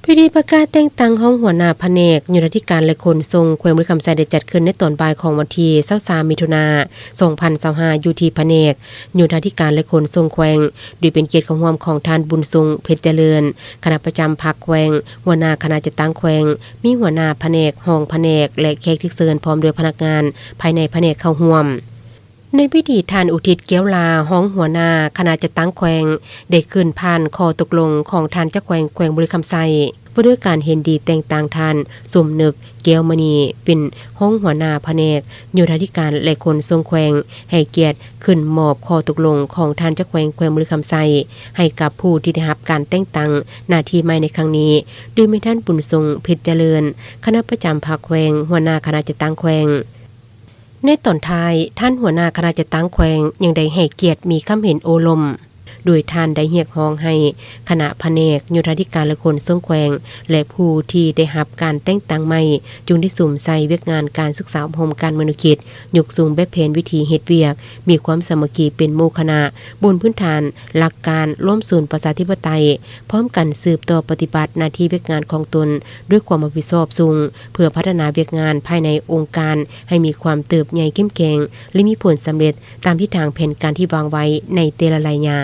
พิธีประกาศแต่งตั้งห้องหัวหน้าแผนกยุทธธิการและขนส่งแขวงบริคำไซได้จัดขึ้นในตอนบ่ายของวันที่23มิถุนายน2025อยู่ที่แผนกยุทธธิการและขนส่งแขวงโดยเป็นเกียรติของร่วมของท่านบุญทรงเพชรเจริญคณะประจำภาคแขวงหัวหน้าคณะจัดตั้งแขวงมีหัวหน้าแผนกห้องแผนกและแขกที่เชิญพร้อมด้วยพนักงานภายในแผนกเข้าร่วมในพิธีท่านอุทิศเกี้ยวลาห้องหัวหน้าคณะจัดตั้งแขวงได้ขึ้นผ่านข้อตกลงของท่านเจ้าแขวงบริคำไซเพื่อด้วยการเห็นดีแต่งต่างท่านสมนึกเกียวมณีเป็นห้องหัวหน้าแผนกโยธาธิการและคนทรงแขวงให้เกียรติขึ้นมอบข้อตกลงของท่านเจ้าแขวงบริคำไซให้กับผู้ที่ได้รับการแต่งตั้งหน้าที่ใหม่ในครั้งนี้โดยมีท่านบุญทรงเพชรเจริญคณะประจำภาคแขวงหัวหน้าคณะจัดตั้งแขวงในตอนท้ายท่านหัวหน้าคณะจัดตั้งแขวงยังได้ให้เกียรติมีคำเห็นโอลมโดยท่านได้เรียกร้องให้คณะแผนกโยธาธิการและคนทรงแขวงและผู้ที่ได้รับการแต่งตั้งใหม่จึงได้สุ่มใส่เวียกงานการศึกษาอบรมการมนุษยกิจยกสูงแบบแผนวิธีเฮ็ดเวียกมีความสามัคคีเป็นหมู่คณะบนพื้นฐานหลักการร่วมศูนย์ประชาธิปไตยพร้อมกันสืบต่อปฏิบัติหน้าที่เวียกงานของตนด้วยความรับผิดชอบสูงเพื่อพัฒนาเวียกงานภายในองค์การให้มีความเติบใหญ่เข้มแข็งและมีผลสำเร็จตามที่ทางแผนการที่วางไว้ในแต่ละระยะ